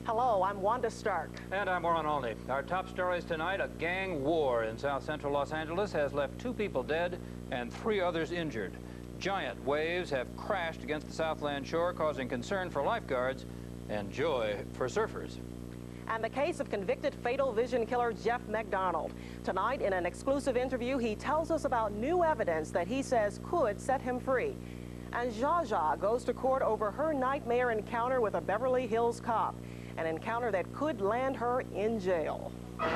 Hello, I'm Wanda Starke. And I'm Marvin Olney. Our top stories tonight: a gang war in south central Los Angeles has left 2 people dead and 3 others injured. Giant waves have crashed against the Southland shore, causing concern for lifeguards and joy for surfers. And the case of convicted fatal vision killer Jeff MacDonald. Tonight, in an exclusive interview, he tells us about new evidence that he says could set him free. And Zsa Zsa goes to court over her nightmare encounter with a Beverly Hills cop, an encounter that could land her in jail. From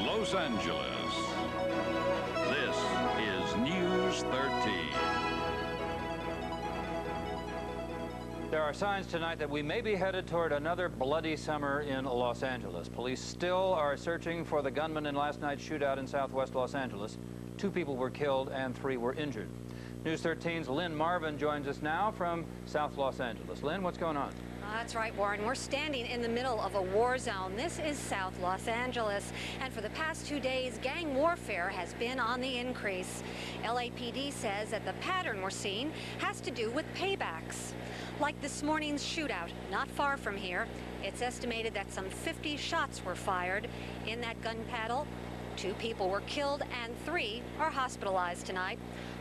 Los Angeles, this is News 13. There are signs tonight that we may be headed toward another bloody summer in Los Angeles. Police still are searching for the gunman in last night's shootout in southwest Los Angeles. 2 people were killed and 3 were injured. News 13's Lynn Marvin joins us now from South Los Angeles. Lynn, what's going on? That's right, Warren. We're standing in the middle of a war zone. This is South Los Angeles, and for the past 2 days, gang warfare has been on the increase. LAPD says that the pattern we're seeing has to do with paybacks. Like this morning's shootout, not far from here, it's estimated that some 50 shots were fired. In that gun battle, 2 people were killed and 3 are hospitalized tonight.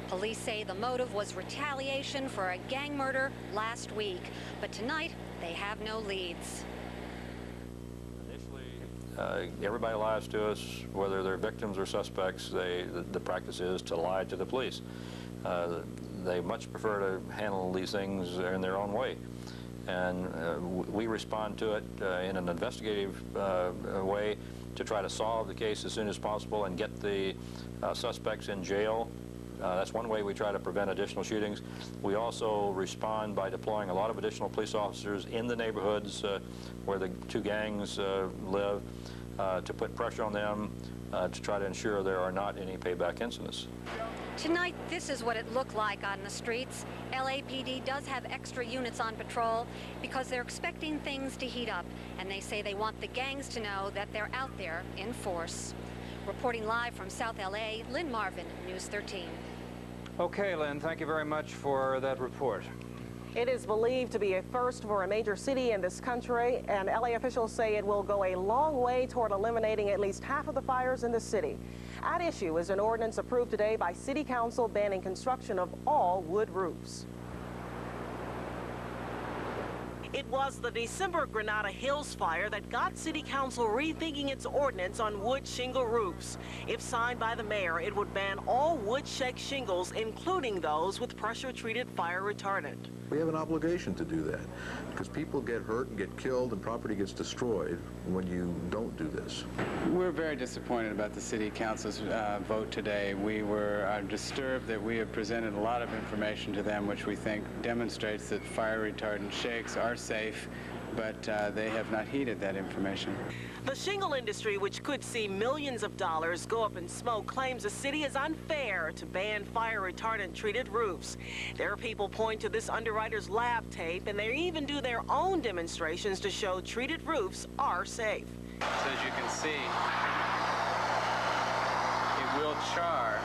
Police say the motive was retaliation for a gang murder last week, but tonight they have no leads. Initially, everybody lies to us, whether they're victims or suspects. The practice is to lie to the police. They much prefer to handle these things in their own way. And we respond to it in an investigative way to try to solve the case as soon as possible and get the suspects in jail. That's one way we try to prevent additional shootings. We also respond by deploying a lot of additional police officers in the neighborhoods where the 2 gangs live to put pressure on them to try to ensure there are not any payback incidents. Tonight, this is what it looked like on the streets. LAPD does have extra units on patrol because they're expecting things to heat up, and they say they want the gangs to know that they're out there in force. Reporting live from South LA, Lynn Marvin, News 13. Okay, Lynn, thank you very much for that report. It is believed to be a first for a major city in this country, and LA officials say it will go a long way toward eliminating at least half of the fires in the city. At issue is an ordinance approved today by City Council banning construction of all wood roofs. It was the December Granada Hills fire that got City Council rethinking its ordinance on wood shingle roofs. If signed by the mayor, it would ban all wood shake shingles, including those with pressure-treated fire retardant. We have an obligation to do that because people get hurt and get killed and property gets destroyed when you don't do this. We're very disappointed about the City Council's vote today. We were disturbed that we have presented a lot of information to them which we think demonstrates that fire retardant shakes are safe, but they have not heeded that information. The shingle industry, which could see millions of dollars go up in smoke, claims the city is unfair to ban fire retardant treated roofs. Their people point to this underwriter's lab tape, and they even do their own demonstrations to show treated roofs are safe. So as you can see, it will char,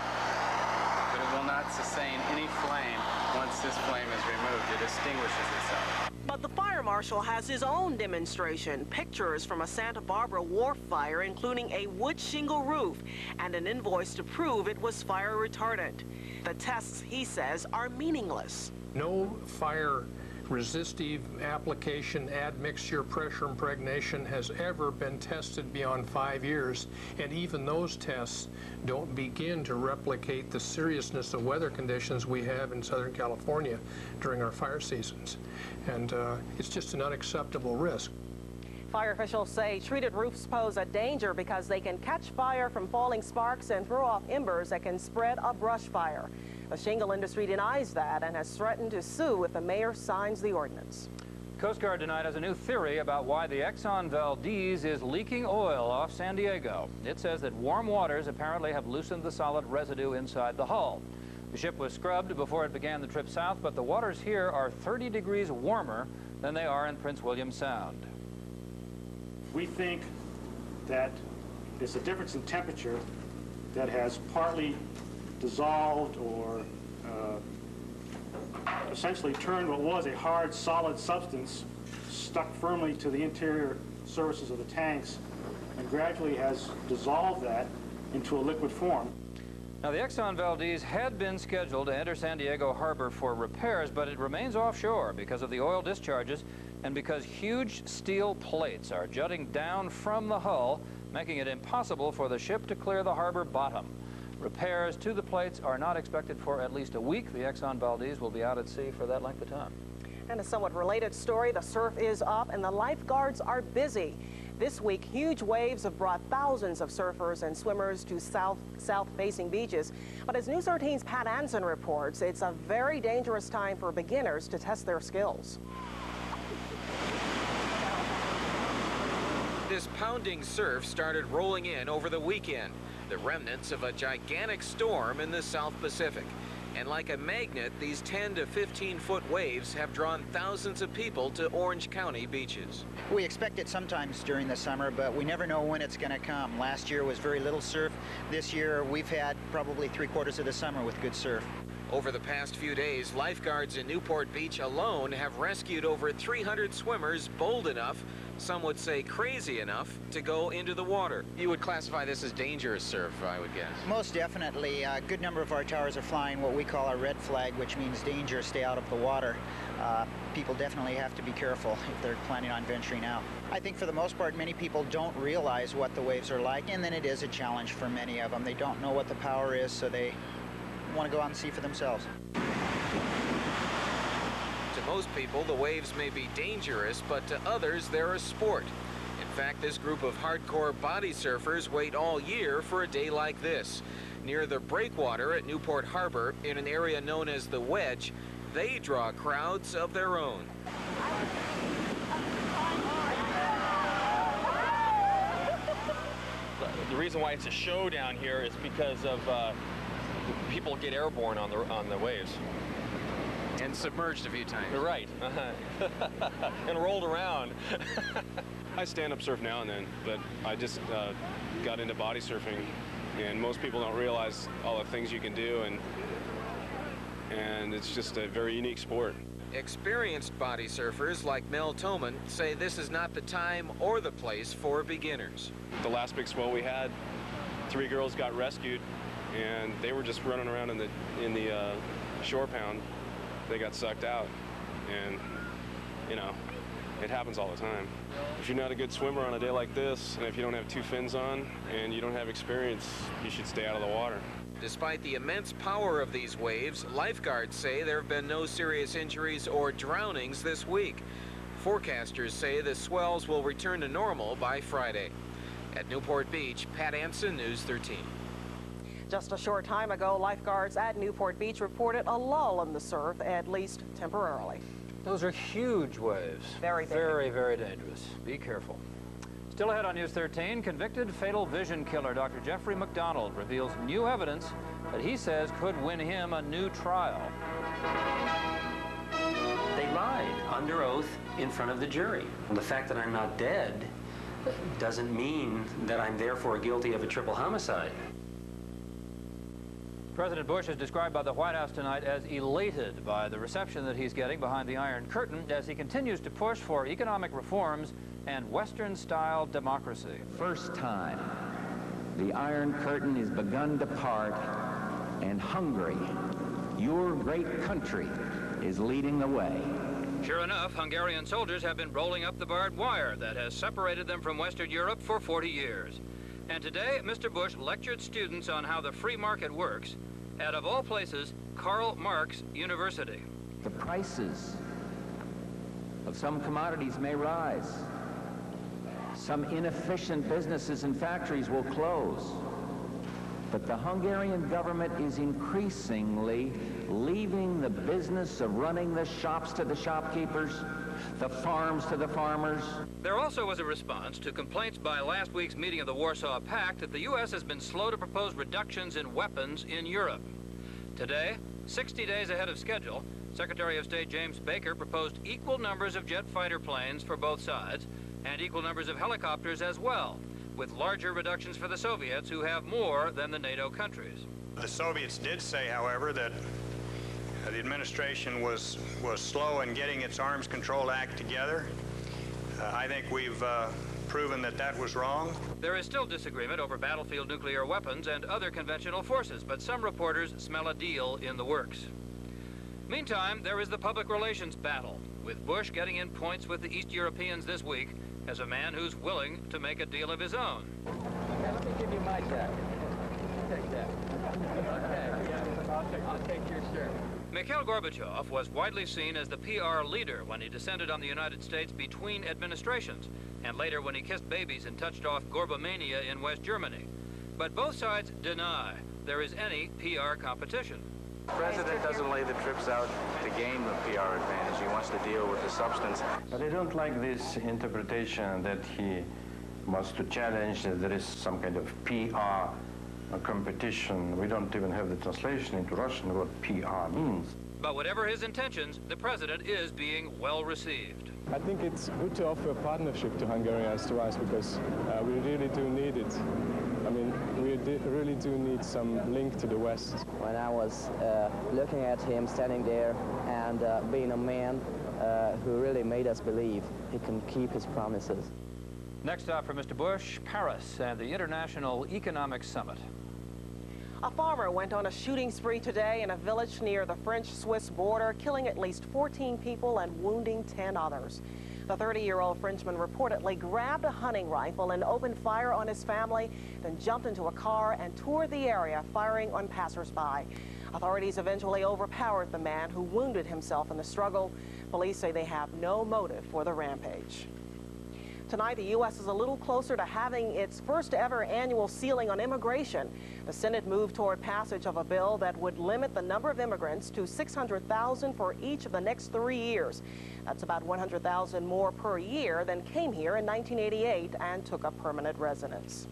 but it will not sustain any flame. Once this flame is removed, it extinguishes itself. But the fire marshal has his own demonstration, pictures from a Santa Barbara wharf fire, including a wood shingle roof and an invoice to prove it was fire retardant. The tests, he says, are meaningless. No fire resistive application admixture pressure impregnation has ever been tested beyond 5 years, and even those tests don't begin to replicate the seriousness of weather conditions we have in Southern California during our fire seasons. And it's just an unacceptable risk. Fire officials say treated roofs pose a danger because they can catch fire from falling sparks and throw off embers that can spread a brush fire. The shingle industry denies that and has threatened to sue if the mayor signs the ordinance. Coast Guard tonight has a new theory about why the Exxon Valdez is leaking oil off San Diego. It says that warm waters apparently have loosened the solid residue inside the hull. The ship was scrubbed before it began the trip south, but the waters here are 30 degrees warmer than they are in Prince William Sound. We think that there's a difference in temperature that has partly dissolved or essentially turned what was a hard, solid substance stuck firmly to the interior surfaces of the tanks and gradually has dissolved that into a liquid form. Now, the Exxon Valdez had been scheduled to enter San Diego Harbor for repairs, but it remains offshore because of the oil discharges and because huge steel plates are jutting down from the hull, making it impossible for the ship to clear the harbor bottom. Repairs to the plates are not expected for at least a week. The Exxon Valdez will be out at sea for that length of time. And a somewhat related story, the surf is up and the lifeguards are busy. This week, huge waves have brought thousands of surfers and swimmers to south-facing beaches. But as News 13's Pat Anson reports, it's a very dangerous time for beginners to test their skills. This pounding surf started rolling in over the weekend, the remnants of a gigantic storm in the South Pacific. And like a magnet, these 10 to 15-foot waves have drawn thousands of people to Orange County beaches. We expect it sometimes during the summer, but we never know when it's going to come. Last year was very little surf. This year we've had probably 3/4 of the summer with good surf. Over the past few days, lifeguards in Newport Beach alone have rescued over 300 swimmers bold enough, some would say crazy enough, to go into the water. You would classify this as dangerous surf, I would guess. Most definitely. A good number of our towers are flying what we call a red flag, which means danger, stay out of the water. People definitely have to be careful if they're planning on venturing out. I think for the most part, many people don't realize what the waves are like, and then it is a challenge for many of them. They don't know what the power is, so they want to go out and see for themselves. To most people, the waves may be dangerous, but to others, they're a sport. In fact, this group of hardcore body surfers wait all year for a day like this. Near the breakwater at Newport Harbor, in an area known as the Wedge, they draw crowds of their own. The reason why it's a show down here is because of people get airborne on the waves. And submerged a few times. You're right. And rolled around. I stand-up surf now and then, but I just got into body surfing, and most people don't realize all the things you can do, and it's just a very unique sport. Experienced body surfers like Mel Toman say this is not the time or the place for beginners. The last big swell we had, 3 girls got rescued, and they were just running around in the shore pound. They got sucked out, and you know, it happens all the time. If you're not a good swimmer on a day like this, and if you don't have 2 fins on and you don't have experience, you should stay out of the water. Despite the immense power of these waves, lifeguards say there have been no serious injuries or drownings this week. Forecasters say the swells will return to normal by Friday. At Newport Beach, Pat Anson, News 13. Just a short time ago, lifeguards at Newport Beach reported a lull in the surf, at least temporarily. Those are huge waves. Very big. Very, very dangerous. Be careful. Still ahead on News 13, convicted fatal vision killer Dr. Jeffrey MacDonald reveals new evidence that he says could win him a new trial. They lied under oath in front of the jury. The fact that I'm not dead doesn't mean that I'm therefore guilty of a triple homicide. President Bush is described by the White House tonight as elated by the reception that he's getting behind the Iron Curtain as he continues to push for economic reforms and Western-style democracy. First time, the Iron Curtain is begun to part, and Hungary, your great country, is leading the way. Sure enough, Hungarian soldiers have been rolling up the barbed wire that has separated them from Western Europe for 40 years. And today, Mr. Bush lectured students on how the free market works at, of all places, Karl Marx University. The prices of some commodities may rise. Some inefficient businesses and factories will close. But the Hungarian government is increasingly leaving the business of running the shops to the shopkeepers, the farms to the farmers. There also was a response to complaints by last week's meeting of the Warsaw Pact that the U.S. has been slow to propose reductions in weapons in Europe. Today, 60 days ahead of schedule, Secretary of State James Baker proposed equal numbers of jet fighter planes for both sides and equal numbers of helicopters as well. with larger reductions for the Soviets, who have more than the NATO countries. The Soviets did say, however, that the administration was slow in getting its Arms Control Act together. I think we've proven that that was wrong. There is still disagreement over battlefield nuclear weapons and other conventional forces, but some reporters smell a deal in the works. Meantime, there is the public relations battle, with Bush getting in points with the East Europeans this week as a man who's willing to make a deal of his own. Okay, let me give you my jacket. Take that. Okay, I'll take your shirt. Mikhail Gorbachev was widely seen as the PR leader when he descended on the United States between administrations, and later when he kissed babies and touched off Gorbamania in West Germany. But both sides deny there is any PR competition. The president doesn't lay the trips out to gain the PR advantage. He wants to deal with the substance. But I don't like this interpretation that he wants to challenge that there is some kind of PR competition. We don't even have the translation into Russian what PR means. But whatever his intentions, the president is being well received. I think it's good to offer a partnership to Hungarians to us because we really do need it. I mean, we really do need some link to the West. When I was looking at him standing there and being a man who really made us believe he can keep his promises. Next stop for Mr. Bush, Paris and the International Economic Summit. A farmer went on a shooting spree today in a village near the French-Swiss border, killing at least 14 people and wounding 10 others. The 30-year-old Frenchman reportedly grabbed a hunting rifle and opened fire on his family, then jumped into a car and toured the area, firing on passersby. Authorities eventually overpowered the man, who wounded himself in the struggle. Police say they have no motive for the rampage. Tonight, the U.S. is a little closer to having its first ever annual ceiling on immigration. The Senate moved toward passage of a bill that would limit the number of immigrants to 600,000 for each of the next 3 years. That's about 100,000 more per year than came here in 1988 and took up permanent residence.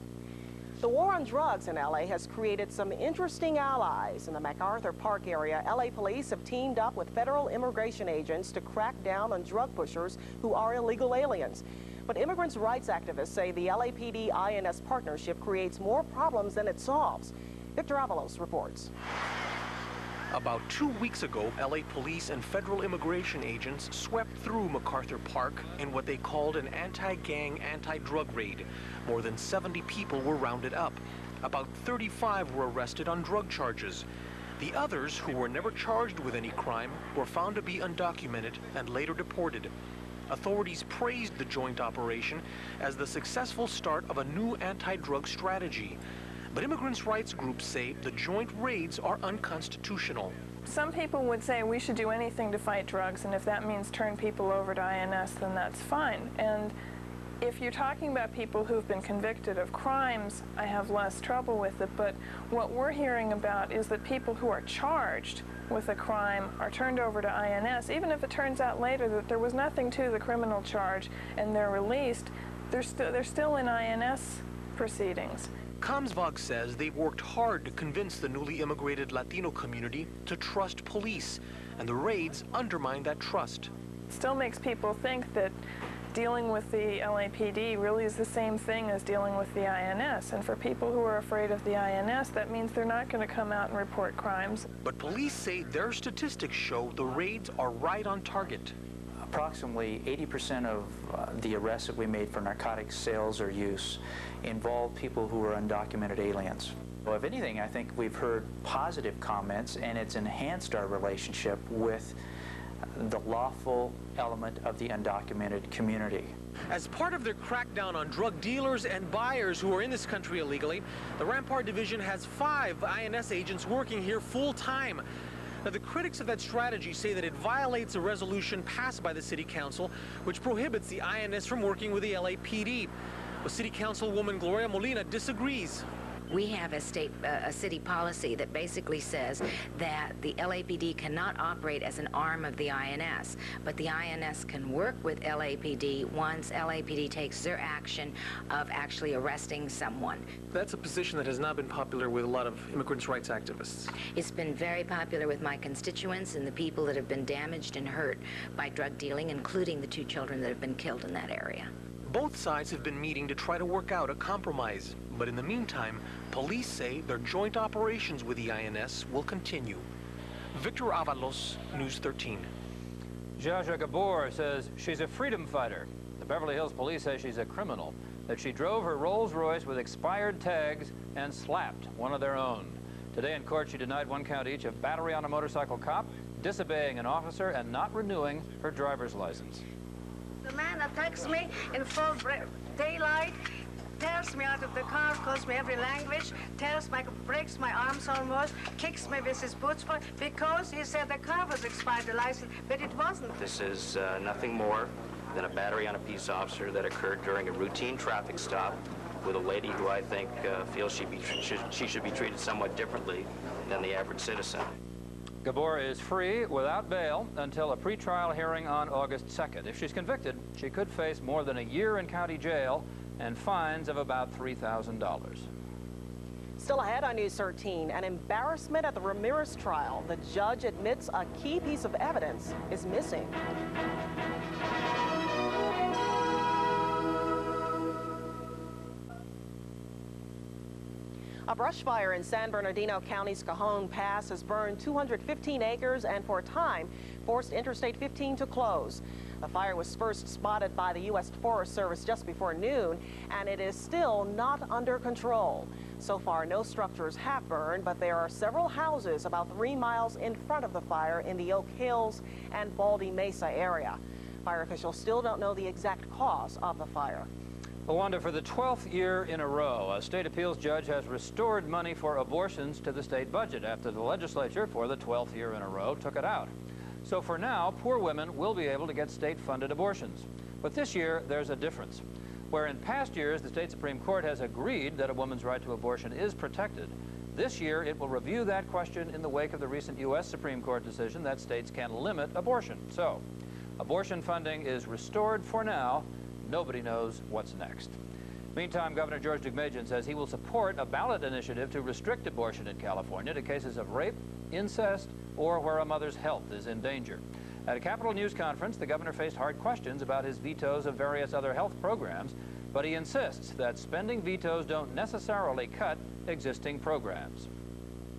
The war on drugs in L.A. has created some interesting allies. In the MacArthur Park area, L.A. police have teamed up with federal immigration agents to crack down on drug pushers who are illegal aliens. But immigrants' rights activists say the LAPD-INS partnership creates more problems than it solves. Victor Abalos reports. About 2 weeks ago, LA police and federal immigration agents swept through MacArthur Park in what they called an anti-gang, anti-drug raid. More than 70 people were rounded up. About 35 were arrested on drug charges. The others, who were never charged with any crime, were found to be undocumented and later deported. Authorities praised the joint operation as the successful start of a new anti-drug strategy. But immigrants' rights groups say the joint raids are unconstitutional. Some people would say we should do anything to fight drugs, and if that means turn people over to INS, then that's fine. And if you're talking about people who've been convicted of crimes, I have less trouble with it. But what we're hearing about is that people who are charged with a crime are turned over to INS, even if it turns out later that there was nothing to the criminal charge and they're released, they're still in INS proceedings. Kamsvog says they've worked hard to convince the newly immigrated Latino community to trust police, and the raids undermine that trust. It still makes people think that dealing with the LAPD really is the same thing as dealing with the INS. And for people who are afraid of the INS, that means they're not going to come out and report crimes. But police say their statistics show the raids are right on target. Approximately 80% of the arrests that we made for narcotics sales or use involved people who were undocumented aliens. Well, if anything, I think we've heard positive comments, and it's enhanced our relationship with the lawful element of the undocumented community. As part of their crackdown on drug dealers and buyers who are in this country illegally, the Rampart Division has 5 INS agents working here full-time. Now, the critics of that strategy say that it violates a resolution passed by the City Council, which prohibits the INS from working with the LAPD. Well, City Councilwoman Gloria Molina disagrees. We have a city policy that basically says that the LAPD cannot operate as an arm of the INS, but the INS can work with LAPD once LAPD takes their action of actually arresting someone. That's a position that has not been popular with a lot of immigrants' rights activists. It's been very popular with my constituents and the people that have been damaged and hurt by drug dealing, including the 2 children that have been killed in that area. Both sides have been meeting to try to work out a compromise. But in the meantime, police say their joint operations with the INS will continue. Victor Abalos, News 13. Zsa Zsa Gabor says she's a freedom fighter. The Beverly Hills police say she's a criminal, that she drove her Rolls-Royce with expired tags and slapped one of their own. Today in court, she denied 1 count each of battery on a motorcycle cop, disobeying an officer, and not renewing her driver's license. The man attacks me in full daylight, tears me out of the car, calls me every language, breaks my arms almost, kicks me with his boots because he said the car was expired, the license, but it wasn't. This is nothing more than a battery on a peace officer that occurred during a routine traffic stop with a lady who I think feels she should be treated somewhat differently than the average citizen. Gabor is free without bail until a pretrial hearing on August 2nd. If she's convicted, she could face more than a year in county jail and fines of about $3,000. Still ahead on News 13, an embarrassment at the Ramirez trial. The judge admits a key piece of evidence is missing. A brush fire in San Bernardino County's Cajon Pass has burned 215 acres and for a time forced Interstate 15 to close. The fire was first spotted by the U.S. Forest Service just before noon, and it is still not under control. So far, no structures have burned, but there are several houses about 3 miles in front of the fire in the Oak Hills and Baldy Mesa area. Fire officials still don't know the exact cause of the fire. Wanda, for the 12th year in a row, a state appeals judge has restored money for abortions to the state budget after the legislature, for the 12th year in a row, took it out. So for now, poor women will be able to get state-funded abortions. But this year, there's a difference. Where in past years, the state Supreme Court has agreed that a woman's right to abortion is protected, this year it will review that question in the wake of the recent U.S. Supreme Court decision that states can limit abortion. So, abortion funding is restored for now. Nobody knows what's next. Meantime, Governor George Deukmejian says he will support a ballot initiative to restrict abortion in California to cases of rape, incest, or where a mother's health is in danger. At a Capitol News conference, the governor faced hard questions about his vetoes of various other health programs, but he insists that spending vetoes don't necessarily cut existing programs.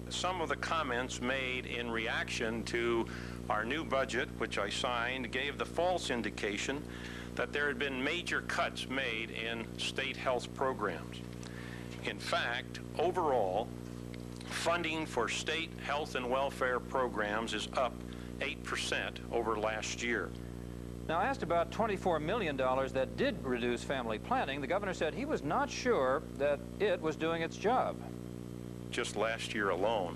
Some of the comments made in reaction to our new budget, which I signed, gave the false indication that there had been major cuts made in state health programs. In fact, overall, funding for state health and welfare programs is up 8% over last year. Now, asked about $24 million that did reduce family planning, the governor said he was not sure that it was doing its job. Just last year alone,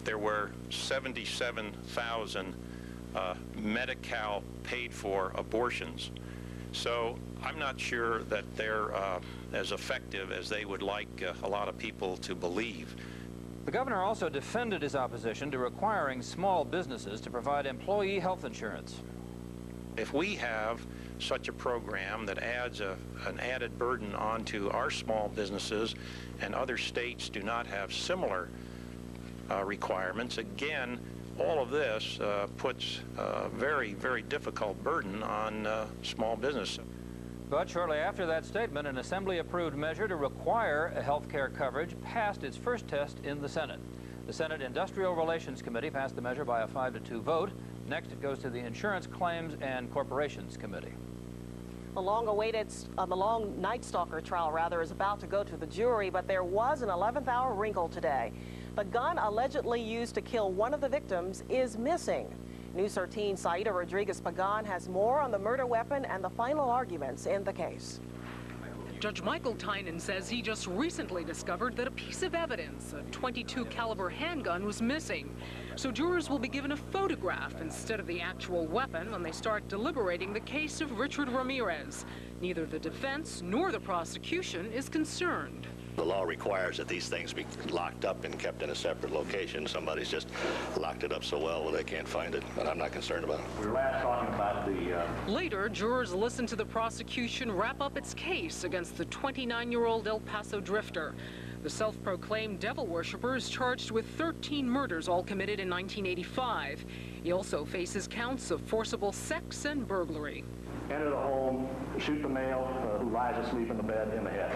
there were 77,000 Medi-Cal paid-for abortions. So I'm not sure that they're as effective as they would like a lot of people to believe. The governor also defended his opposition to requiring small businesses to provide employee health insurance. If we have such a program that adds an added burden onto our small businesses and other states do not have similar requirements, again, all of this puts a very, very difficult burden on small business. But shortly after that statement, an Assembly-approved measure to require a health care coverage passed its first test in the Senate. The Senate Industrial Relations Committee passed the measure by a 5-2 vote. Next, it goes to the Insurance Claims and Corporations Committee. The long Night Stalker trial, is about to go to the jury, but there was an 11th hour wrinkle today. The gun allegedly used to kill one of the victims is missing. News 13's Saida Pagan has more on the murder weapon and the final arguments in the case. Judge Michael Tynan says he just recently discovered that a piece of evidence, a .22 caliber handgun, was missing. So jurors will be given a photograph instead of the actual weapon when they start deliberating the case of Richard Ramirez. Neither the defense nor the prosecution is concerned. The law requires that these things be locked up and kept in a separate location. Somebody's just locked it up so well they can't find it, but I'm not concerned about it. We're last talking about the... Later, jurors listen to the prosecution wrap up its case against the 29-year-old El Paso drifter. The self-proclaimed devil worshipper is charged with 13 murders, all committed in 1985. He also faces counts of forcible sex and burglary. Enter the home, shoot the male who lies asleep in the bed in the head.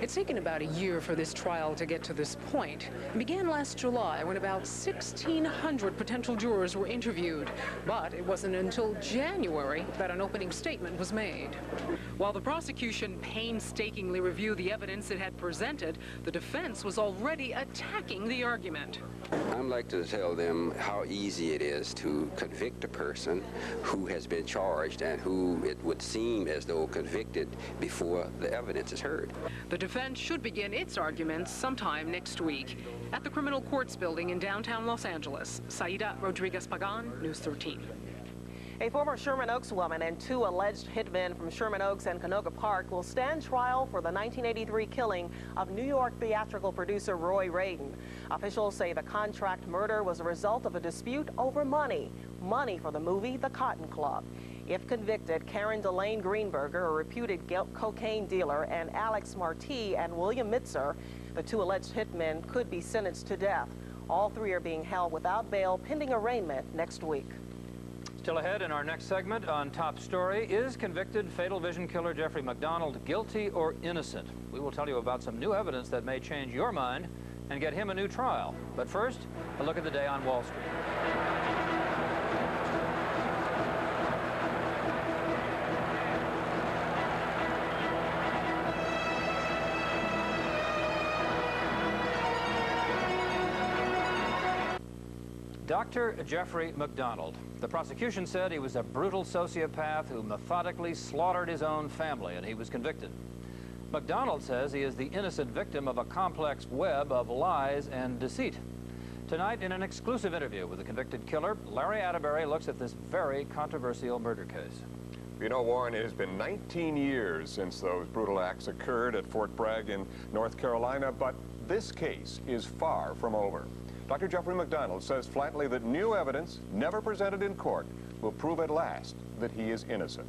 It's taken about a year for this trial to get to this point. It began last July when about 1,600 potential jurors were interviewed. But it wasn't until January that an opening statement was made. While the prosecution painstakingly reviewed the evidence it had presented, the defense was already attacking the argument. I'd like to tell them how easy it is to convict a person who has been charged and who it would seem as though convicted before the evidence is heard. The defense should begin its arguments sometime next week. At the Criminal Courts Building in downtown Los Angeles, Saida Pagan, News 13. A former Sherman Oaks woman and 2 alleged hitmen from Sherman Oaks and Canoga Park will stand trial for the 1983 killing of New York theatrical producer Roy Radin. Officials say the contract murder was a result of a dispute over money for the movie The Cotton Club. If convicted, Karen Delane Greenberger, a reputed cocaine dealer, and Alex Marti and William Mitzer, the 2 alleged hitmen, could be sentenced to death. All 3 are being held without bail pending arraignment next week. Still ahead in our next segment on Top Story, is convicted fatal vision killer Jeffrey MacDonald guilty or innocent? We will tell you about some new evidence that may change your mind and get him a new trial. But first, a look at the day on Wall Street. Dr. Jeffrey MacDonald. The prosecution said he was a brutal sociopath who methodically slaughtered his own family, and he was convicted. MacDonald says he is the innocent victim of a complex web of lies and deceit. Tonight, in an exclusive interview with the convicted killer, Larry Attebery looks at this very controversial murder case. You know, Warren, it has been 19 years since those brutal acts occurred at Fort Bragg in North Carolina, but this case is far from over. Dr. Jeffrey MacDonald says flatly that new evidence, never presented in court, will prove at last that he is innocent.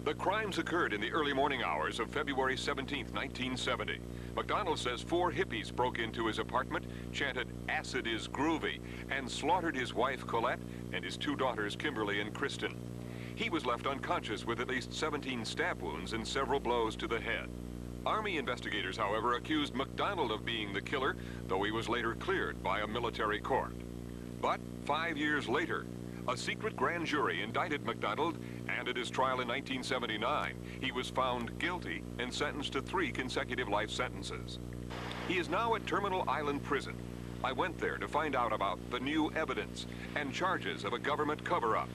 The crimes occurred in the early morning hours of February 17, 1970. MacDonald says 4 hippies broke into his apartment, chanted "Acid is groovy," and slaughtered his wife Colette and his 2 daughters Kimberly and Kristen. He was left unconscious with at least 17 stab wounds and several blows to the head. Army investigators, however, accused MacDonald of being the killer, though he was later cleared by a military court. But 5 years later, a secret grand jury indicted MacDonald, and at his trial in 1979, he was found guilty and sentenced to 3 consecutive life sentences. He is now at Terminal Island Prison. I went there to find out about the new evidence and charges of a government cover-up.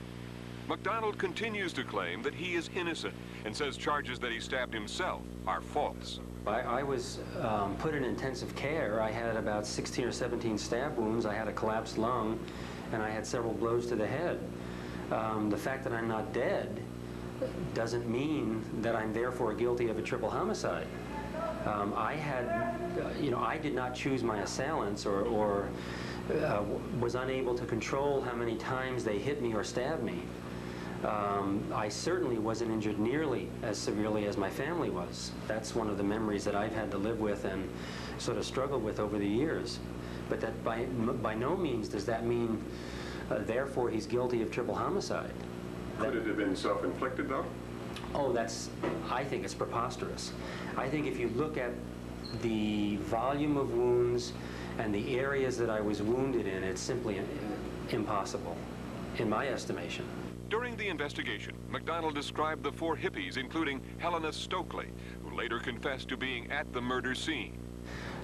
MacDonald continues to claim that he is innocent and says charges that he stabbed himself are false. I was put in intensive care. I had about 16 or 17 stab wounds. I had a collapsed lung, and I had several blows to the head. The fact that I'm not dead doesn't mean that I'm therefore guilty of a triple homicide. I did not choose my assailants or was unable to control how many times they hit me or stabbed me. I certainly wasn't injured nearly as severely as my family was. That's one of the memories that I've had to live with and sort of struggle with over the years. But that by no means does that mean, therefore, he's guilty of triple homicide. Could it have been self-inflicted, though? Oh, I think it's preposterous. I think if you look at the volume of wounds and the areas that I was wounded in, it's simply impossible, in my estimation. During the investigation, MacDonald described the 4 hippies, including Helena Stokely, who later confessed to being at the murder scene.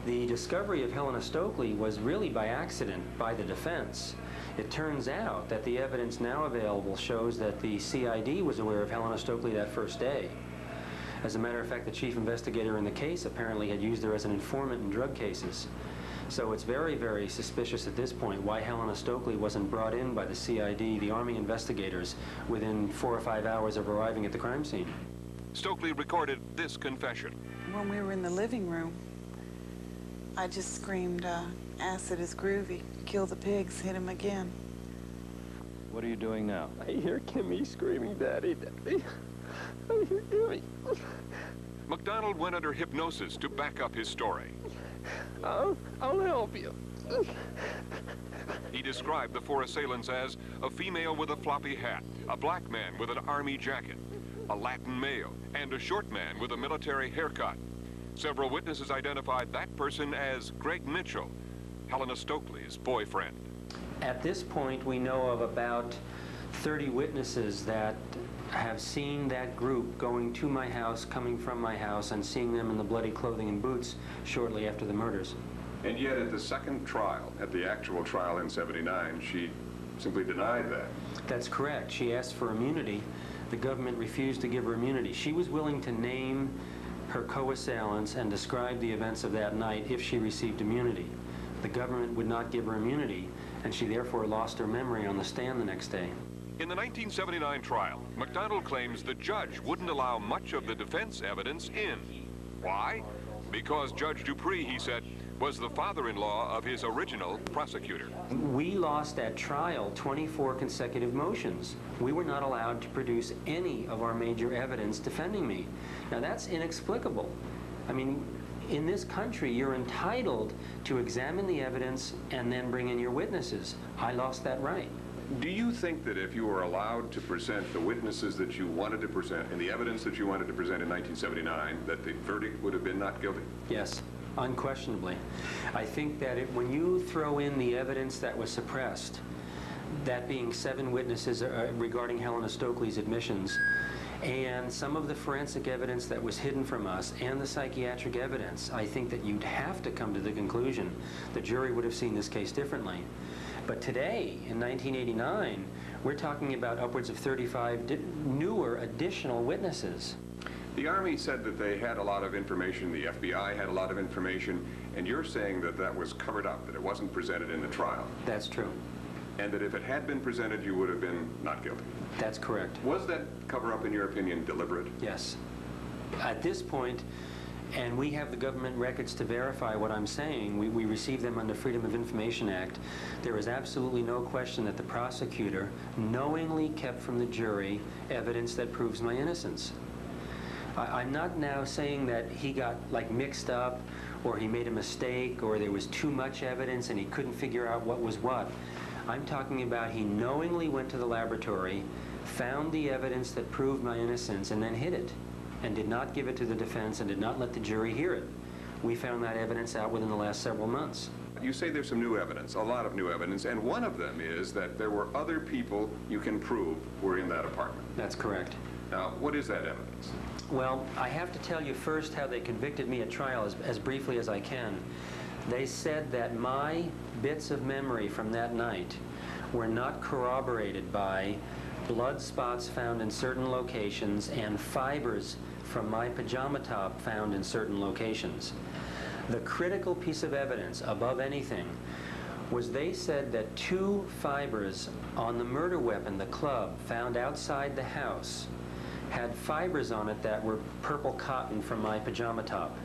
The discovery of Helena Stokely was really by accident by the defense. It turns out that the evidence now available shows that the CID was aware of Helena Stokely that first day. As a matter of fact, the chief investigator in the case apparently had used her as an informant in drug cases. So it's very, very suspicious at this point why Helena Stokely wasn't brought in by the CID, the Army investigators, within 4 or 5 hours of arriving at the crime scene. Stokely recorded this confession. When we were in the living room, I just screamed, "Acid is groovy. Kill the pigs, hit him again." What are you doing now? I hear Kimmy screaming, "Daddy, Daddy." I hear Kimmy. MacDonald went under hypnosis to back up his story. I'll help you. He described the four assailants as a female with a floppy hat, a black man with an army jacket, a Latin male, and a short man with a military haircut. Several witnesses identified that person as Greg Mitchell, Helena Stokely's boyfriend. At this point, we know of about 30 witnesses that have seen that group going to my house, coming from my house, and seeing them in the bloody clothing and boots shortly after the murders. And yet at the second trial, at the actual trial in '79, she simply denied that. That's correct. She asked for immunity. The government refused to give her immunity. She was willing to name her co-assailants and describe the events of that night if she received immunity. The government would not give her immunity, and she therefore lost her memory on the stand the next day. In the 1979 trial, MacDonald claims the judge wouldn't allow much of the defense evidence in. Why? Because Judge Dupree, he said, was the father-in-law of his original prosecutor. We lost at trial 24 consecutive motions. We were not allowed to produce any of our major evidence defending me. Now that's inexplicable. I mean, in this country, you're entitled to examine the evidence and then bring in your witnesses. I lost that right. Do you think that if you were allowed to present the witnesses that you wanted to present and the evidence that you wanted to present in 1979, that the verdict would have been not guilty? Yes, unquestionably. I think that when you throw in the evidence that was suppressed, that being 7 witnesses regarding Helena Stokely's admissions, and some of the forensic evidence that was hidden from us, and the psychiatric evidence, I think that you'd have to come to the conclusion the jury would have seen this case differently. But today, in 1989, we're talking about upwards of 35 newer additional witnesses. The Army said that they had a lot of information, the FBI had a lot of information, and you're saying that that was covered up, that it wasn't presented in the trial. That's true. And that if it had been presented, you would have been not guilty. That's correct. Was that cover-up, in your opinion, deliberate? Yes. At this point, and we have the government records to verify what I'm saying, we received them under Freedom of Information Act, there is absolutely no question that the prosecutor knowingly kept from the jury evidence that proves my innocence. I'm not now saying that he got mixed up, or he made a mistake, or there was too much evidence and he couldn't figure out what was what. I'm talking about he knowingly went to the laboratory, found the evidence that proved my innocence, and then hid it, and did not give it to the defense and did not let the jury hear it. We found that evidence out within the last several months. You say there's some new evidence, a lot of new evidence, and one of them is that there were other people you can prove were in that apartment. That's correct. Now, what is that evidence? Well, I have to tell you first how they convicted me at trial as briefly as I can. They said that my bits of memory from that night were not corroborated by blood spots found in certain locations and fibers from my pajama top found in certain locations. The critical piece of evidence, above anything, was they said that 2 fibers on the murder weapon, the club, found outside the house, had fibers on it that were purple cotton from my pajama top.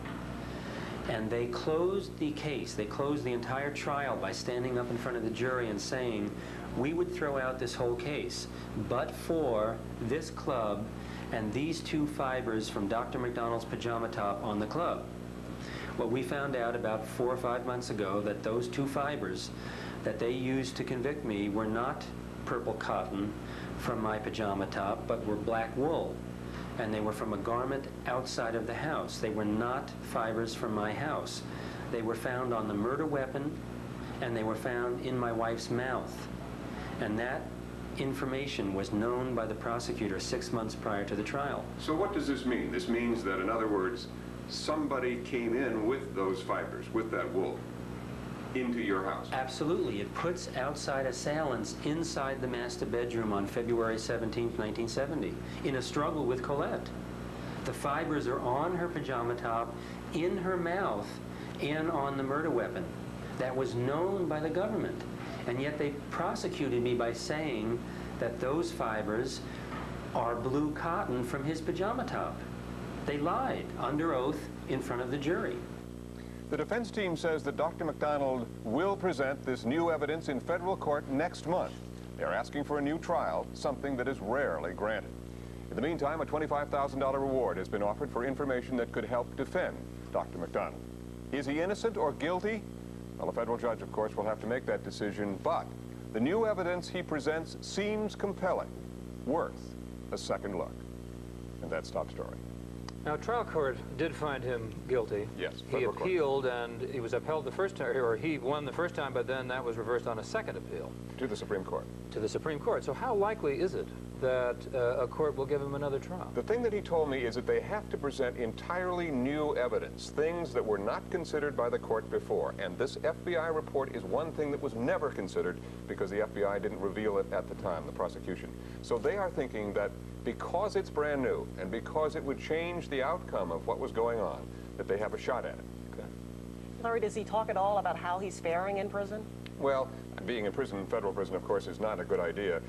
And they closed the case, they closed the entire trial by standing up in front of the jury and saying, we would throw out this whole case, but for this club and these 2 fibers from Dr. MacDonald's pajama top on the club. Well, we found out about 4 or 5 months ago that those 2 fibers that they used to convict me were not purple cotton from my pajama top, but were black wool. And they were from a garment outside of the house. They were not fibers from my house. They were found on the murder weapon, and they were found in my wife's mouth. And that information was known by the prosecutor 6 months prior to the trial. So what does this mean? This means that, in other words, somebody came in with those fibers, with that wool, into your house? Absolutely. It puts outside assailants inside the master bedroom on February 17th, 1970, in a struggle with Colette. The fibers are on her pajama top, in her mouth, and on the murder weapon. That was known by the government. And yet they prosecuted me by saying that those fibers are blue cotton from his pajama top. They lied under oath in front of the jury. The defense team says that Dr. MacDonald will present this new evidence in federal court next month. They're asking for a new trial, something that is rarely granted. In the meantime, a $25,000 reward has been offered for information that could help defend Dr. MacDonald. Is he innocent or guilty? Well, a federal judge, of course, will have to make that decision, but the new evidence he presents seems compelling, worth a second look. And that's top story. Now, trial court did find him guilty. Yes. He appealed, and he was upheld the first time, or he won the first time, but then that was reversed on a second appeal. To the Supreme Court. To the Supreme Court. So how likely is it that a court will give him another trial? The thing that he told me is that they have to present entirely new evidence, things that were not considered by the court before. And this FBI report is one thing that was never considered because the FBI didn't reveal it at the time, the prosecution. So they are thinking that because it's brand new and because it would change the outcome of what was going on, that they have a shot at it. Okay. Larry, does he talk at all about how he's faring in prison? Well, being in prison, federal prison, of course, is not a good idea.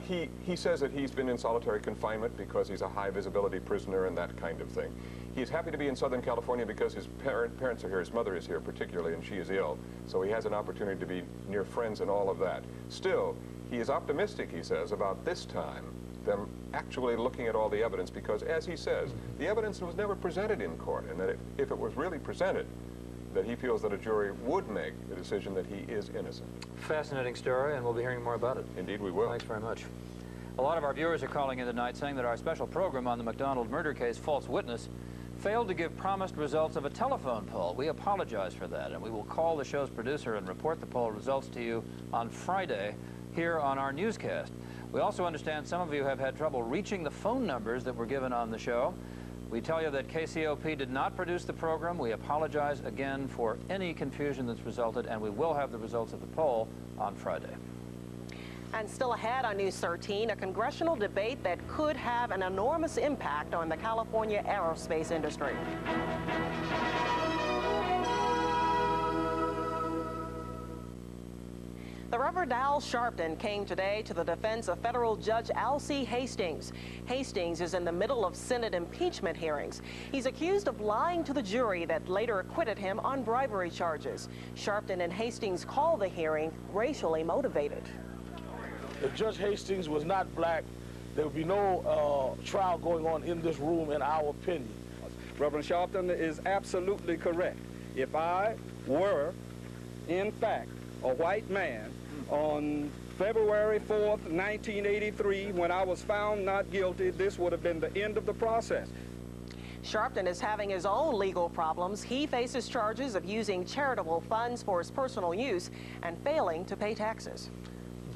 He says that he's been in solitary confinement because he's a high visibility prisoner and that kind of thing. He's happy to be in Southern California because his parents are here, his mother is here particularly, and she is ill. So he has an opportunity to be near friends and all of that. Still, he is optimistic, he says, about this time, them actually looking at all the evidence because, as he says, the evidence was never presented in court, and that if it was really presented, that he feels that a jury would make the decision that he is innocent. Fascinating story, and we'll be hearing more about it. Indeed we will. Thanks very much. A lot of our viewers are calling in tonight saying that our special program on the MacDonald murder case, False Witness, failed to give promised results of a telephone poll. We apologize for that, and we will call the show's producer and report the poll results to you on Friday here on our newscast. We also understand some of you have had trouble reaching the phone numbers that were given on the show. We tell you that KCOP did not produce the program. We apologize again for any confusion that's resulted, and we will have the results of the poll on Friday. And still ahead on News 13, a congressional debate that could have an enormous impact on the California aerospace industry. The Reverend Al Sharpton came today to the defense of federal Judge Alcee Hastings. Hastings is in the middle of Senate impeachment hearings. He's accused of lying to the jury that later acquitted him on bribery charges. Sharpton and Hastings call the hearing racially motivated. If Judge Hastings was not black, there would be no trial going on in this room, in our opinion. Reverend Sharpton is absolutely correct. If I were, in fact, a white man, on February 4th, 1983, when I was found not guilty, this would have been the end of the process. Sharpton is having his own legal problems. He faces charges of using charitable funds for his personal use and failing to pay taxes.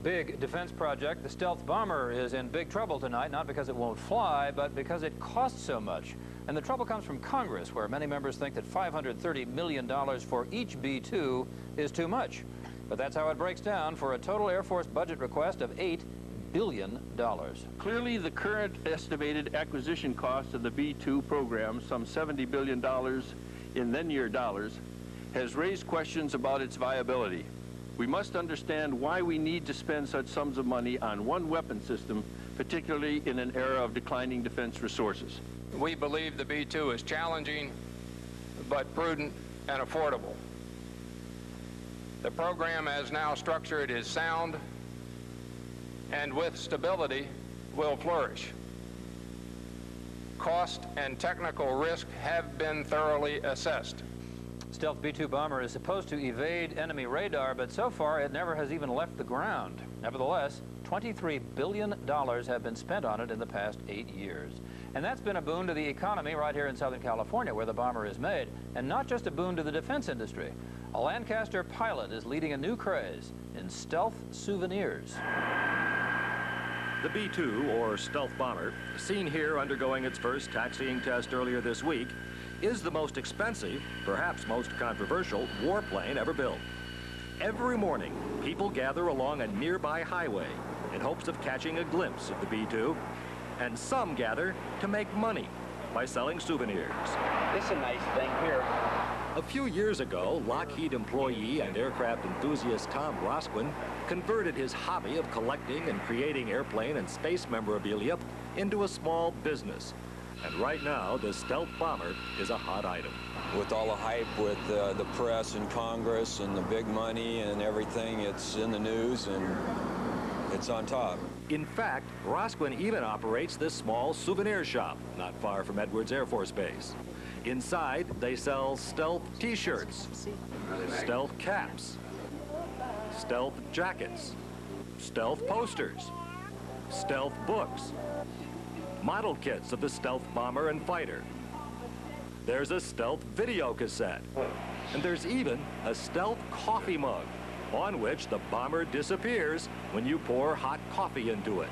Big defense project. The stealth bomber is in big trouble tonight, not because it won't fly, but because it costs so much. And the trouble comes from Congress, where many members think that $530 million for each B-2 is too much. But that's how it breaks down for a total Air Force budget request of $8 billion. Clearly, the current estimated acquisition cost of the B-2 program, some $70 billion in then-year dollars, has raised questions about its viability. We must understand why we need to spend such sums of money on one weapon system, particularly in an era of declining defense resources. We believe the B-2 is challenging, but prudent and affordable. The program as now structured is sound, and with stability will flourish. Cost and technical risk have been thoroughly assessed. Stealth B-2 bomber is supposed to evade enemy radar, but so far it never has even left the ground. Nevertheless, $23 billion have been spent on it in the past 8 years. And that's been a boon to the economy right here in Southern California, where the bomber is made, and not just a boon to the defense industry. A Lancaster pilot is leading a new craze in stealth souvenirs. The B-2, or stealth bomber, seen here undergoing its first taxiing test earlier this week, is the most expensive, perhaps most controversial, warplane ever built. Every morning, people gather along a nearby highway in hopes of catching a glimpse of the B-2, and some gather to make money by selling souvenirs. This is a nice thing here. A few years ago, Lockheed employee and aircraft enthusiast Tom Rosquin converted his hobby of collecting and creating airplane and space memorabilia into a small business. And right now, the stealth bomber is a hot item. With all the hype with the press and Congress and the big money and everything, it's in the news and it's on top. In fact, Rosquin even operates this small souvenir shop not far from Edwards Air Force Base. Inside, they sell stealth t-shirts, stealth caps, stealth jackets, stealth posters, stealth books, model kits of the stealth bomber and fighter. There's a stealth video cassette, and there's even a stealth coffee mug on which the bomber disappears when you pour hot coffee into it.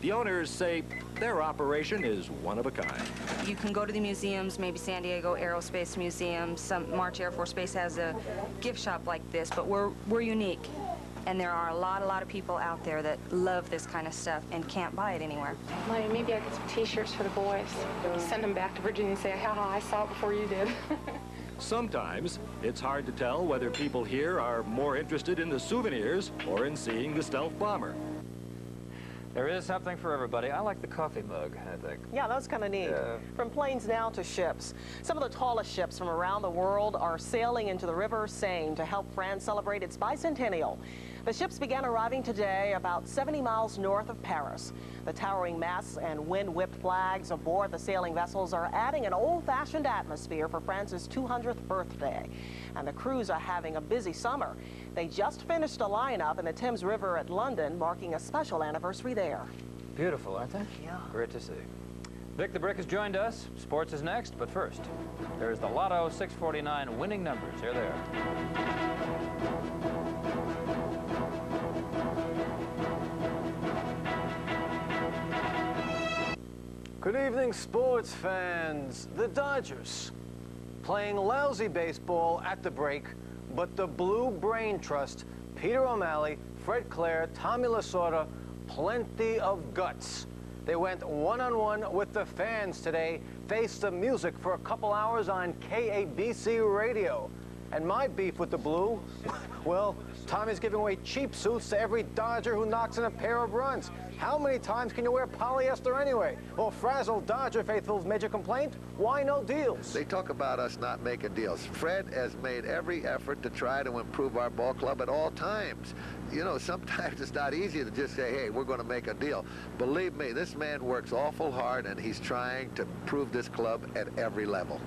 The owners say their operation is one of a kind. You can go to the museums, maybe San Diego Aerospace Museum, some March Air Force Base has a gift shop like this, but we're unique. And there are a lot of people out there that love this kind of stuff and can't buy it anywhere. Maybe I get some t-shirts for the boys. Send them back to Virginia and say, haha, I saw it before you did. Sometimes it's hard to tell whether people here are more interested in the souvenirs or in seeing the stealth bomber. There is something for everybody. I like the coffee mug, I think. Yeah, that's kind of neat. Yeah. From planes now to ships. Some of the tallest ships from around the world are sailing into the River Seine to help France celebrate its bicentennial. The ships began arriving today about 70 miles north of Paris. The towering masts and wind-whipped flags aboard the sailing vessels are adding an old-fashioned atmosphere for France's 200th birthday. And the crews are having a busy summer. They just finished a lineup in the Thames River at London, marking a special anniversary there. Beautiful, aren't they? Yeah. Great to see. Vic the Brick has joined us. Sports is next, but first, there's the Lotto 649 winning numbers. Here they are. Good evening, sports fans. The Dodgers playing lousy baseball at the break, but the Blue Brain Trust, Peter O'Malley, Fred Clare, Tommy Lasorda, plenty of guts. They went one-on-one with the fans today, faced the music for a couple hours on KABC radio. And my beef with the Blue, well, Tommy's giving away cheap suits to every Dodger who knocks in a pair of runs. How many times can you wear polyester anyway? Well, frazzled Dodger faithful's major complaint, why no deals? They talk about us not making deals. Fred has made every effort to try to improve our ball club at all times. You know, sometimes it's not easy to just say, hey, we're going to make a deal. Believe me, this man works awful hard, and he's trying to improve this club at every level.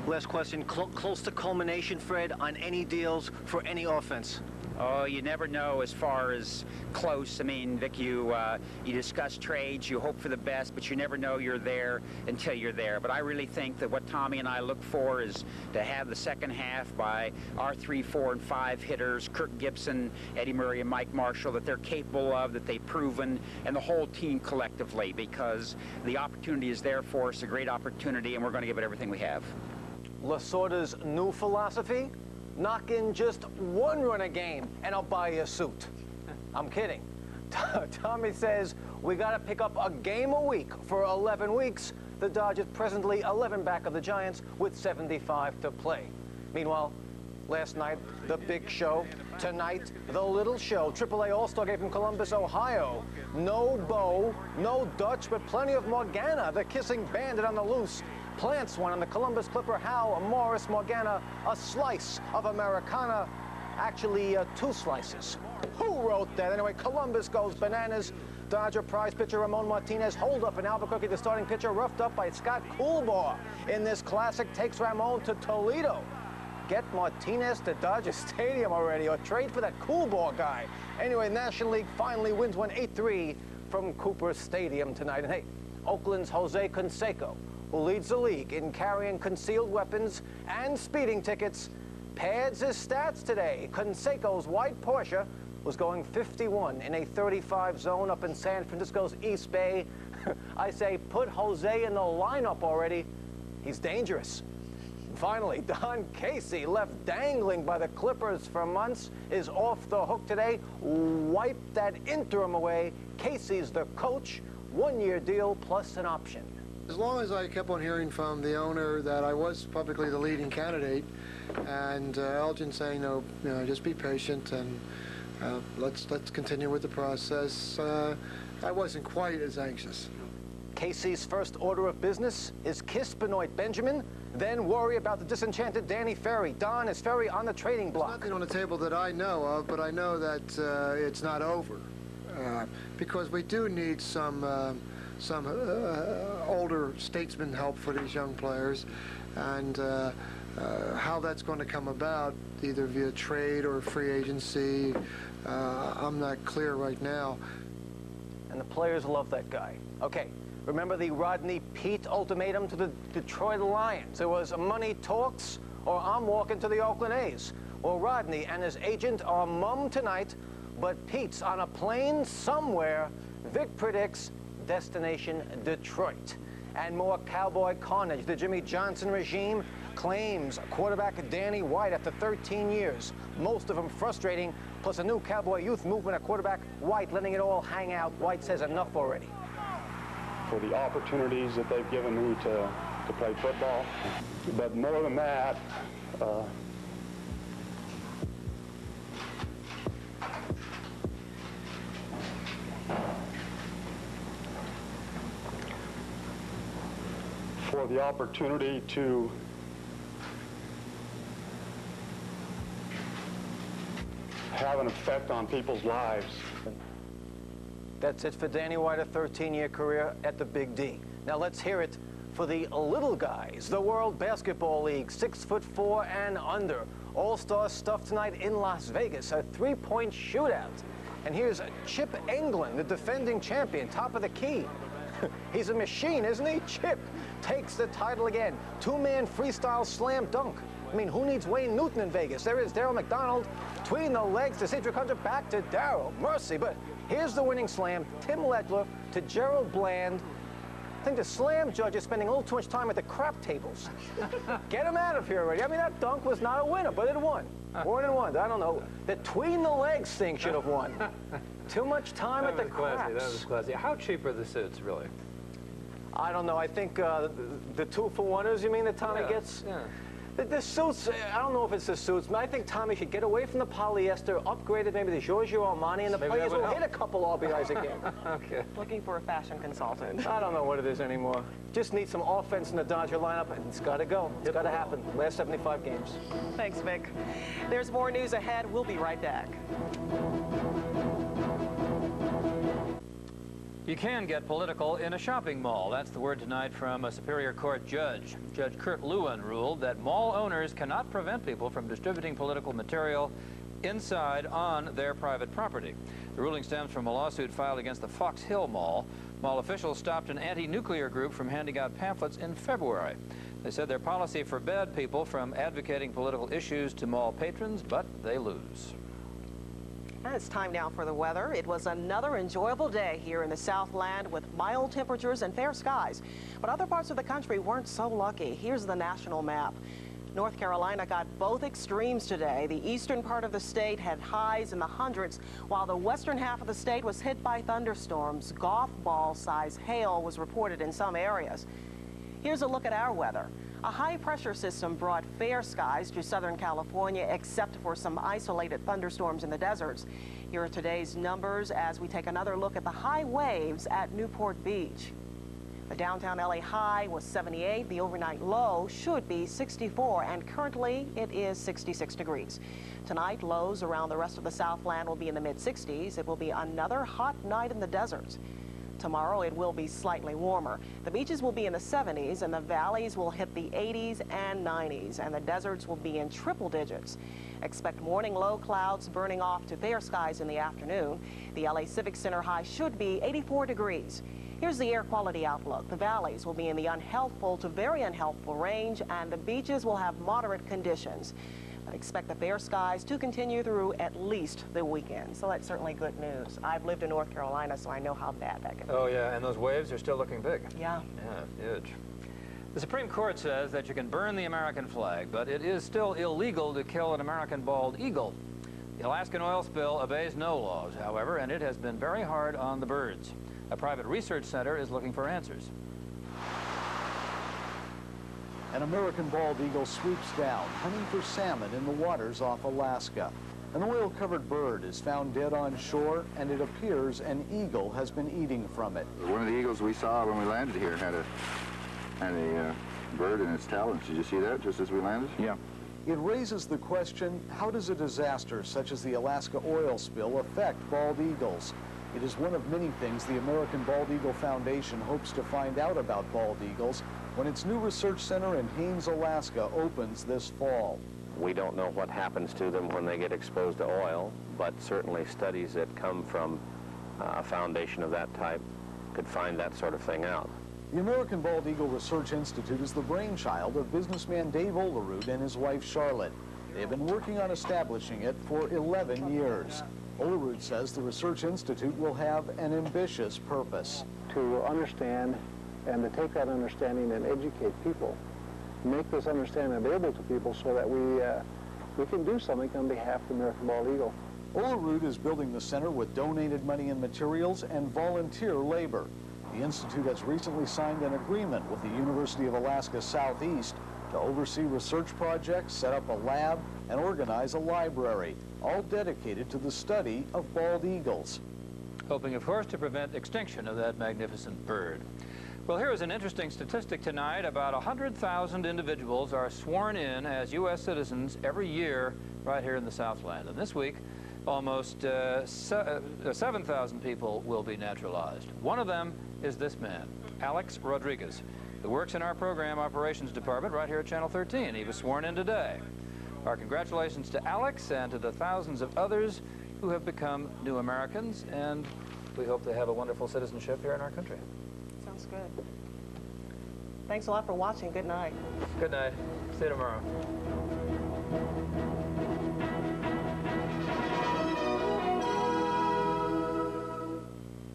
Last question, close to culmination, Fred, on any deals for any offense? Oh, you never know as far as close. I mean, Vic, you discuss trades, you hope for the best, but you never know you're there until you're there. But I really think that what Tommy and I look for is to have the second half by our 3, 4, and 5 hitters, Kirk Gibson, Eddie Murray, and Mike Marshall, that they're capable of, that they've proven, and the whole team collectively, because the opportunity is there for us, a great opportunity, and we're going to give it everything we have. Lasorda's new philosophy? Knock in just 1 run a game and I'll buy you a suit. I'm kidding. Tommy says we got to pick up a game a week for 11 weeks. The Dodgers presently 11 back of the Giants with 75 to play. Meanwhile, last night, the big show. Tonight, the little show. AAA All-Star Game from Columbus, Ohio. No Bo, no Dutch, but plenty of Morgana, the kissing bandit on the loose. Plants one on the Columbus Clipper, Hal Morris Morgana, a slice of Americana, actually 2 slices. Who wrote that? Anyway, Columbus goes bananas. Dodger prize pitcher Ramon Martinez holed up in Albuquerque, the starting pitcher, roughed up by Scott Coolbaugh. In this classic, takes Ramon to Toledo. Get Martinez to Dodger Stadium already, or trade for that Coolbaugh guy. Anyway, National League finally wins one 8-3 from Cooper Stadium tonight. And hey, Oakland's Jose Canseco, who leads the league in carrying concealed weapons and speeding tickets, pads his stats today. Canseco's white Porsche was going 51 in a 35 zone up in San Francisco's East Bay. I say, put Jose in the lineup already. He's dangerous. Finally, Don Casey, left dangling by the Clippers for months, is off the hook today. Wipe that interim away. Casey's the coach. 1-year deal plus an option. As long as I kept on hearing from the owner that I was publicly the leading candidate, and Elgin saying, no, you know, just be patient and let's continue with the process, I wasn't quite as anxious. Casey's first order of business is kiss Benoit Benjamin, then worry about the disenchanted Danny Ferry. Don is Ferry on the trading block. There's nothing on the table that I know of, but I know that it's not over, because we do need some some older statesman help for these young players, and how that's going to come about, either via trade or free agency, I'm not clear right now. And the players love that guy. Okay, remember the Rodney Pete ultimatum to the Detroit Lions? It was money talks or I'm walking to the Oakland A's. Well, Rodney and his agent are mum tonight, but Pete's on a plane somewhere. Vic predicts destination Detroit. And more cowboy carnage. The Jimmy Johnson regime claims quarterback Danny White after 13 years. Most of them frustrating, plus a new cowboy youth movement at quarterback White letting it all hang out. White says enough already. For the opportunities that they've given me to play football. But more than that, for the opportunity to have an effect on people's lives. That's it for Danny White, a 13-year career at the Big D. Now let's hear it for the little guys. The World Basketball League, 6'4" and under. All-star stuff tonight in Las Vegas, a three-point shootout. And here's Chip Englund, the defending champion, top of the key. He's a machine, isn't he? Chip takes the title again. Two-man freestyle slam dunk. I mean, who needs Wayne Newton in Vegas? There is Darryl MacDonald between the legs to Cedric Hunter, back to Darryl. Mercy, but here's the winning slam. Tim Ledler to Gerald Bland. I think the slam judge is spending a little too much time at the crap tables. Get him out of here already. I mean, that dunk was not a winner, but it won. 1-1. I don't know. The tween the legs thing should have won. Too much time at the craps. That was classy. How cheap are the suits, really? I don't know. I think the 2-for-1ers, you mean, that Tommy gets? Yeah. The suits, I don't know if it's the suits, but I think Tommy should get away from the polyester, upgrade it maybe to Giorgio Armani, and the players will hit a couple RBIs again. Okay. Looking for a fashion consultant. I don't know what it is anymore. Just need some offense in the Dodger lineup, and it's got to go. It's got to happen. Last 75 games. Thanks, Vic. There's more news ahead. We'll be right back. You can get political in a shopping mall. That's the word tonight from a Superior Court judge. Judge Kurt Lewin ruled that mall owners cannot prevent people from distributing political material inside on their private property. The ruling stems from a lawsuit filed against the Fox Hill Mall. Mall officials stopped an anti-nuclear group from handing out pamphlets in February. They said their policy forbade people from advocating political issues to mall patrons, but they lose. And it's time now for the weather. It was another enjoyable day here in the Southland with mild temperatures and fair skies. But other parts of the country weren't so lucky. Here's the national map. North Carolina got both extremes today. The eastern part of the state had highs in the hundreds, while the western half of the state was hit by thunderstorms. Golf ball size hail was reported in some areas. Here's a look at our weather. A high-pressure system brought fair skies to Southern California, except for some isolated thunderstorms in the deserts. Here are today's numbers as we take another look at the high waves at Newport Beach. The downtown LA high was 78. The overnight low should be 64, and currently it is 66 degrees. Tonight, lows around the rest of the Southland will be in the mid-60s. It will be another hot night in the deserts. Tomorrow it will be slightly warmer. The beaches will be in the 70s and the valleys will hit the 80s and 90s, and the deserts will be in triple digits. Expect morning low clouds burning off to fair skies in the afternoon. The LA Civic Center high should be 84 degrees. Here's the air quality outlook. The valleys will be in the unhealthful to very unhealthful range, and the beaches will have moderate conditions. But expect the fair skies to continue through at least the weekend. So that's certainly good news. I've lived in North Carolina, so I know how bad that can be. Oh, yeah, and those waves are still looking big. Yeah. Yeah, huge. The Supreme Court says that you can burn the American flag, but it is still illegal to kill an American bald eagle. The Alaskan oil spill obeys no laws, however, and it has been very hard on the birds. A private research center is looking for answers. An American bald eagle swoops down, hunting for salmon in the waters off Alaska. An oil-covered bird is found dead on shore, and it appears an eagle has been eating from it. One of the eagles we saw when we landed here had a bird in its talons. Did you see that just as we landed? Yeah. It raises the question, how does a disaster such as the Alaska oil spill affect bald eagles? It is one of many things the American Bald Eagle Foundation hopes to find out about bald eagles when its new research center in Haines, Alaska opens this fall. We don't know what happens to them when they get exposed to oil, but certainly studies that come from a foundation of that type could find that sort of thing out. The American Bald Eagle Research Institute is the brainchild of businessman Dave Olerud and his wife Charlotte. They have been working on establishing it for 11 years. Olerud says the Research Institute will have an ambitious purpose. To understand and to take that understanding and educate people, make this understanding available to people so that we can do something on behalf of the American Bald Eagle. Olerud is building the center with donated money and materials and volunteer labor. The Institute has recently signed an agreement with the University of Alaska Southeast to oversee research projects, set up a lab, and organize a library, all dedicated to the study of bald eagles. Hoping, of course, to prevent extinction of that magnificent bird. Well, here is an interesting statistic tonight. About 100,000 individuals are sworn in as U.S. citizens every year right here in the Southland. And this week, almost 7,000 people will be naturalized. One of them is this man, Alex Rodriguez, who works in our program operations department right here at Channel 13. He was sworn in today. Our congratulations to Alex and to the thousands of others who have become new Americans, and we hope they have a wonderful citizenship here in our country. Sounds good. Thanks a lot for watching. Good night. Good night. See you tomorrow.